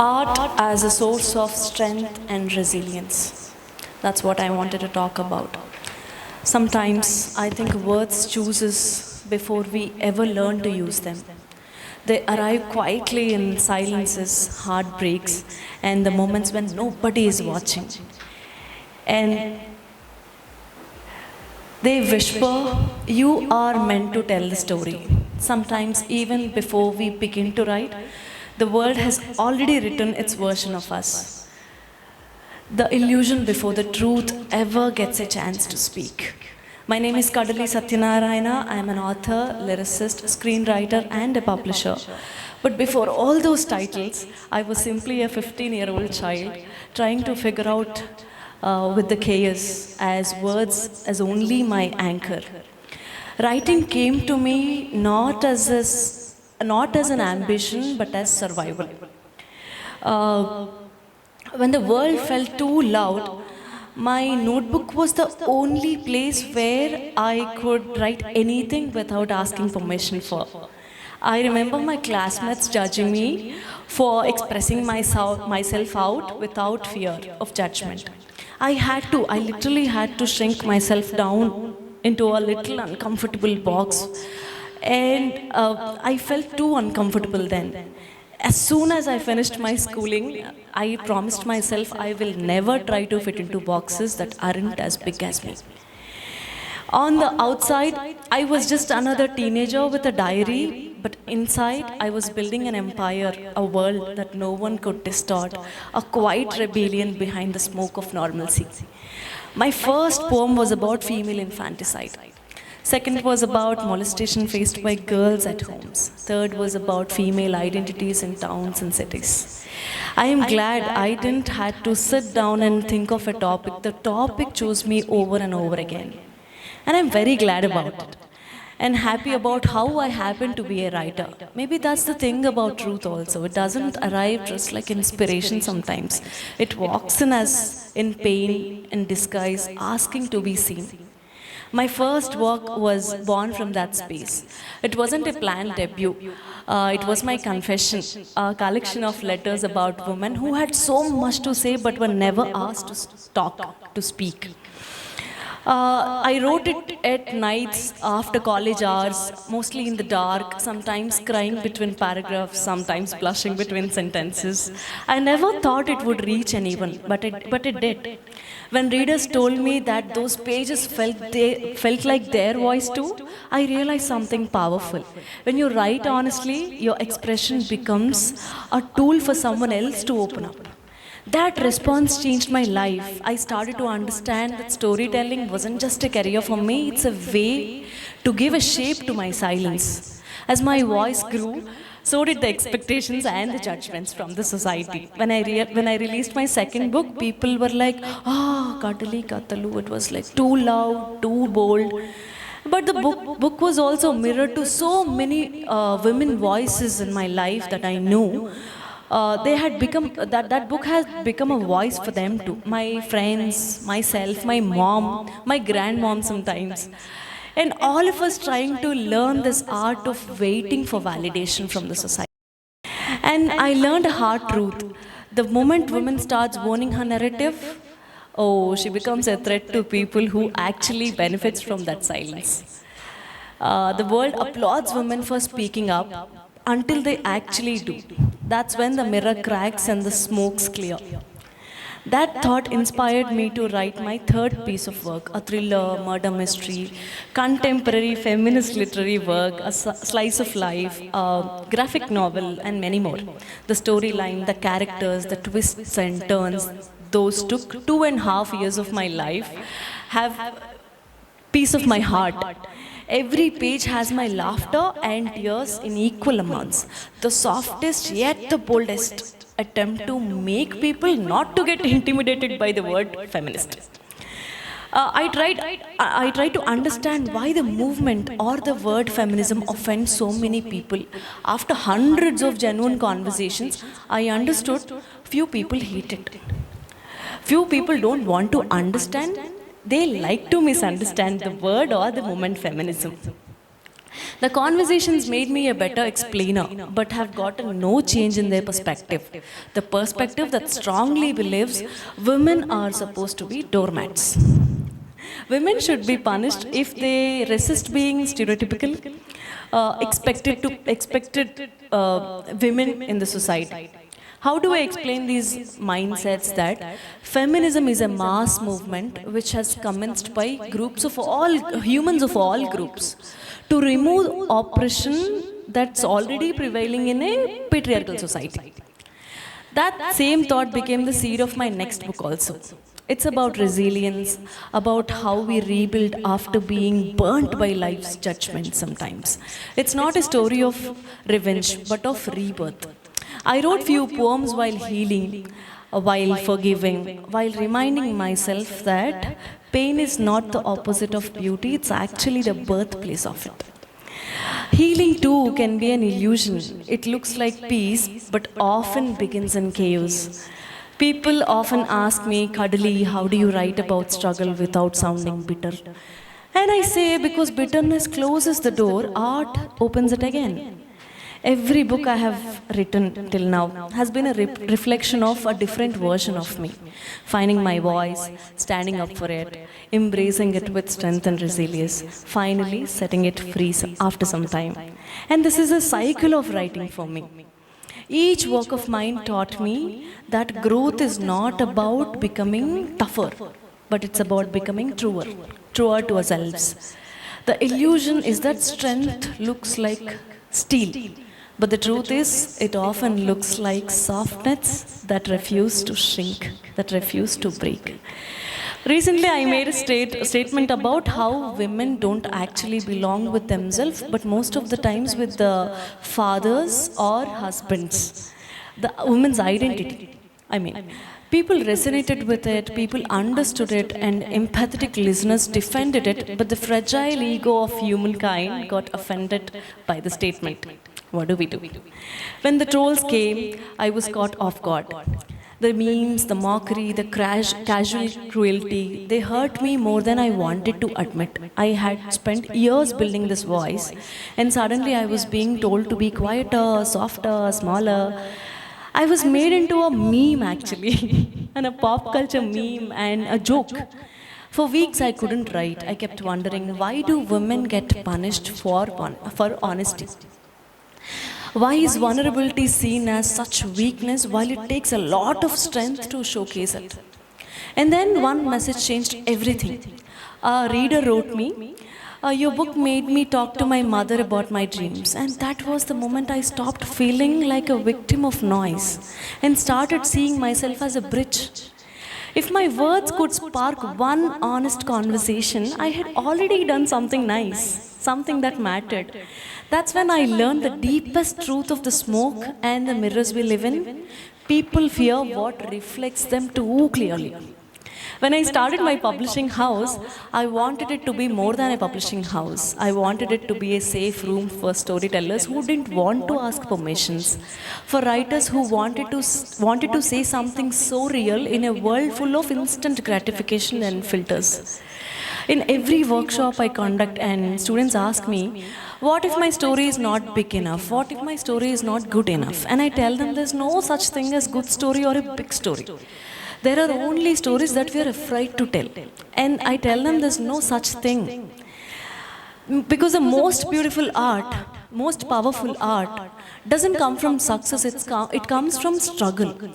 Art as a source of strength and resilience. That's what I wanted to talk about. Sometimes I think words choose us before we ever learn to use them. They arrive quietly in silences, heartbreaks, and the moments when nobody is watching. And they whisper, you are meant to tell the story. Sometimes, even before we begin to write, the world has already written its version of us. The illusion before the truth ever gets a chance to speak. My name is Kadali Satyanarayana. I am an author, lyricist, screenwriter, and a publisher. But before all those titles, I was simply a 15-year-old child trying to figure out with the chaos as words as only my anchor. Writing came to me not as an ambition, but as survival. When the world felt too loud, my notebook was the only place where I could write anything without asking permission for. I remember my classmates judging me for expressing myself out without fear of judgment. I literally had to shrink myself down into a little uncomfortable box. And I felt too uncomfortable then. As soon as I finished my schooling, I promised myself I will never try to fit into boxes that aren't as big as me. On the outside, I was just another teenager with a diary, but inside, I was building an empire, a world that no one could distort, a quiet rebellion behind the smoke of normalcy. My first poem was about female infanticide. Second was about molestation faced by girls at homes. Third was about female identities in towns and cities. I am glad I didn't have to sit down and think of a topic. The topic chose me over and over again. And I'm very glad about it. And happy about how I happen to be a writer. Maybe that's the thing about truth also. It doesn't arrive just like inspiration sometimes. It walks in us in pain, in disguise, asking to be seen. My first work was born from that space. It wasn't a planned debut. It was my confession, a collection of letters about women who had so much to say but were never asked to talk, to speak. I wrote it at nights after college hours, mostly in the dark, sometimes crying between paragraphs, sometimes blushing between sentences. I never thought it would reach anyone, but it did. When readers told me that those pages felt like their voice too, I realized something powerful. When you write honestly, your expression becomes a tool for someone else to open up. That response changed my life. I started to understand that storytelling wasn't just a career for me, it's a way to give a shape to my silence. As my voice grew, so did the expectations and the judgments from the society. When I released my second book, people were like, Kadali Katalu, it was like too loud, too bold. But the book was also a mirror to so many women voices in my life that I knew. They had become that book has become a voice for them too. My friends, myself, my mom, my grandmom sometimes, and all of us trying to learn this art of waiting for validation from the society. And I learned a hard truth: the moment woman starts owning her narrative, oh, she becomes a threat to people who actually benefits from that silence. The world applauds women for speaking up until they actually do. That's when the mirror cracks and the smoke's clear. That thought inspired me to write my third piece of work, a thriller, murder mystery, contemporary feminist literary work, a slice of life, a graphic novel, and many more. The storyline, the characters, the twists and turns, those took 2.5 years of my life, have piece of my heart. Every page has my laughter and tears in equal amounts. The softest yet the boldest attempt to make people not to get intimidated by the word feminist. I tried to understand why the movement or the word feminism offends so many people. After hundreds of genuine conversations, I understood few people hate it. Few people don't want to understand. They like to misunderstand the word or the movement feminism. The conversations made me a better explainer, but have gotten no change in their perspective. The perspective that strongly believes women are supposed to be doormats. Women should be punished if they resist being stereotypical, expected women in the society. How do I explain these mindsets that feminism is a mass movement which has commenced by groups of all humans of all groups to remove oppression that's already prevailing in a patriarchal society? That same thought became the seed of my next book also. It's about resilience, about how we rebuild after being burnt by life's judgment sometimes. It's not a story of revenge, but of rebirth. I wrote few poems while healing, while forgiving, while reminding myself that pain is not the opposite of beauty, it's actually the birthplace of it. Healing too can be an illusion. It looks like peace, but often begins in chaos. People often ask me, Cuddly, how do you write about struggle without sounding bitter? And I say, because bitterness closes the door, art opens it again. Every book I have written till now has been a reflection of a different version of me. Finding my voice, standing up for it, embracing it with strength and resilience, finally setting it free after some time. And this is a cycle of writing for me. Each work of mine taught me that growth is not about becoming tougher, but it's about becoming truer to ourselves. The illusion is that strength looks like steel. But the truth is, it often looks like soft nets that refuse to shrink, that refuse to break. Recently, I made a statement about how women don't actually belong with themselves, but most of the times with the fathers or husbands. The woman's identity. People resonated with it, people understood it, and empathetic listeners defended it, but the fragile ego of humankind got offended by the statement. What do we do? When the trolls came, I was caught off guard. The memes, the mockery, the casual cruelty, they hurt me more than I wanted to admit. I had spent years building this voice, and suddenly I was being told to be quieter, softer, smaller. I was made into a meme actually, and a pop culture meme and a joke. For weeks I couldn't write. I kept wondering, why do women get punished for honesty? Why is vulnerability seen as such weakness while it takes a lot of strength to showcase it? And then one message changed everything. A reader wrote me, your book made me talk to my mother about my dreams. And that was the moment I stopped feeling like a victim of noise and started seeing myself as a bridge. If my words could spark one honest conversation, I had already done something nice, something that mattered. That's when I learned the deepest truth of the smoke and the mirrors we live in. People fear what reflects them too clearly. When I started my publishing house, I wanted it to be more than a publishing house. I wanted it to be a safe room for storytellers who didn't want to ask permissions, for writers who wanted to say something so real in a world full of instant gratification and filters. In every workshop I conduct and students ask me, what if my story is not big enough? What if my story is not good enough? And I tell them there's no such thing as good story or a big story. There are only stories that we are afraid to tell. And I tell them there's no such thing. Because the most beautiful art, most powerful art, doesn't come from success, it comes from struggle.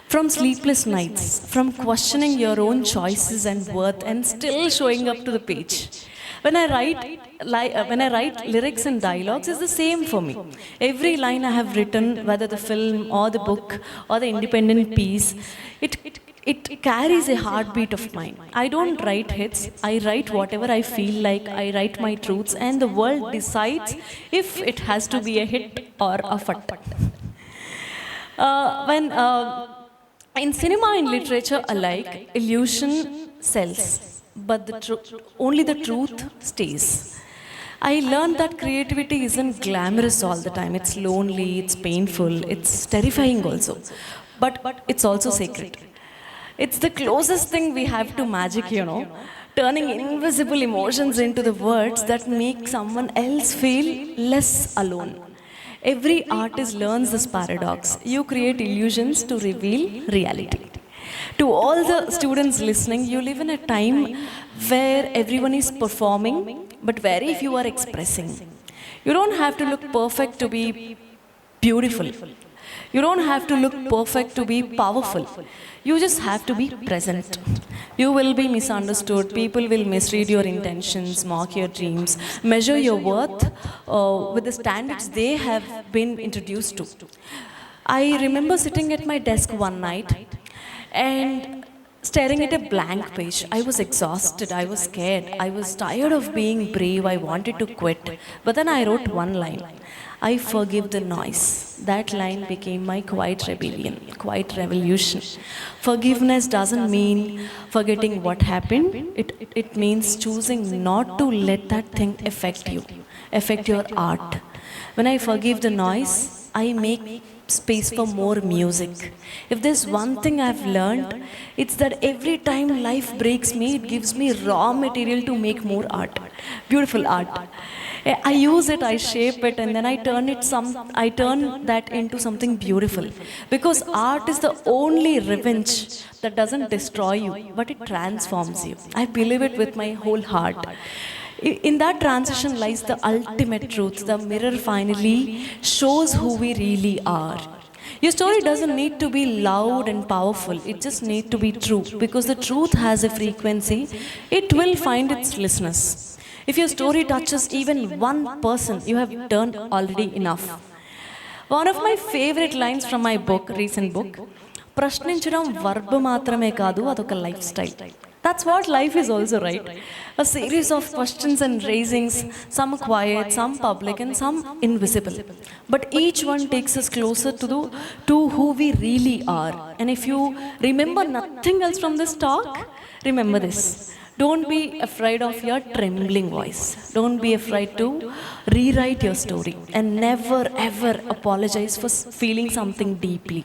From sleepless nights, from questioning your own choices and worth and still showing up to the page. When I write lyrics and dialogues, it's the same for me. Every line I have written, whether the film or the book or the independent piece, it carries a heartbeat of mine. I don't write hits, I write whatever I feel like, I write my truths, and the world decides if it has to be a hit or a fat. In cinema and literature alike, illusion sells, but only the truth stays. I learned that creativity isn't glamorous all the time. It's lonely, it's painful, it's terrifying also. But it's also sacred. It's the closest thing we have to magic, turning invisible emotions into the words that make someone else feel less alone. Every artist learns this paradox. You create illusions to reveal reality. To all the students listening, you live in a time where everyone is performing, but very few are expressing. You don't have to look perfect to be beautiful. You don't have to look perfect to be powerful. You just have to be present. You will be misunderstood. People will misread your intentions, mock your dreams, measure your worth with the standards they have been introduced to. I remember sitting at my desk one night and staring at a blank page. I was exhausted. I was scared. I was tired of being brave. I wanted to quit. But then I wrote one line: I forgive the noise. That line became my quiet rebellion, quiet revolution. Forgiveness doesn't mean forgetting what happened, it means choosing not to let that thing affect you, affect your art. When I forgive the noise, I make space for more music. If there's one thing I've learned, it's that every time life breaks me, it gives me raw material to make more art, beautiful art. I use it, I shape it, and then I turn that into something beautiful. Because art is the only revenge that doesn't destroy you, but it transforms you. I believe it with my whole heart. In that transition lies the ultimate truth. The mirror finally shows who we really are. Your story doesn't need to be loud and powerful. It just needs to be true. Because the truth has a frequency, it will find its listeners. If your story touches even one person, you have done already enough. One of my favorite lines from my book, recent book, ప్రశ్నించడం verb మాత్రమే కాదు, అదొక lifestyle. That's what life is also, right? A series of questions and raisings, some quiet, some public, and some invisible. But each one takes us closer to who we really are. And if you remember nothing else from this talk, remember this. Don't be afraid of your trembling voice. Don't be afraid to rewrite your story. And never ever apologize for feeling something deeply.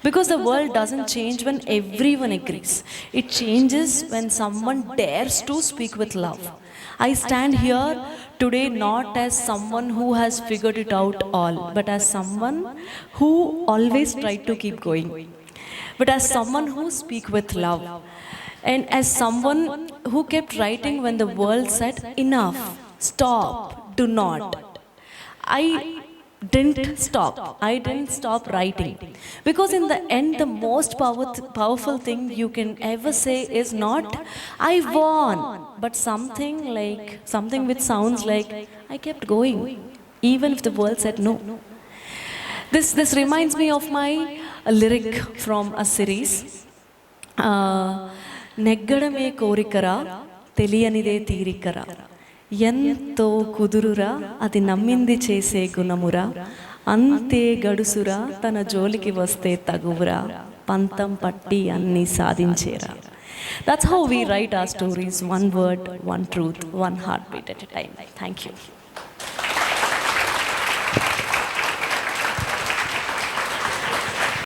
Because the world doesn't change when everyone agrees. It changes when someone dares to speak with love. I stand here today not as someone who has figured it out all, but as someone who always tried to keep going. But as someone who speaks with love. And as someone who kept writing when the world said, enough, stop, do not. I didn't stop. I didn't stop writing. Because in the end, the most powerful thing you can ever say is not, I won, but something which sounds like, I kept going, even if the world said no. This reminds me of my lyric from a series. నెగ్గడమే కోరికరా తెలియనిదే తీరికరా ఎంతో కుదురురా అది నమ్మింది చేసే గుణమురా అంతే గడుసురా తన జోలికి వస్తే తగువురా పంతం పట్టి అన్ని సాధించేరా. That's how we write our stories, one word, one truth, one heartbeat at a time. Thank you.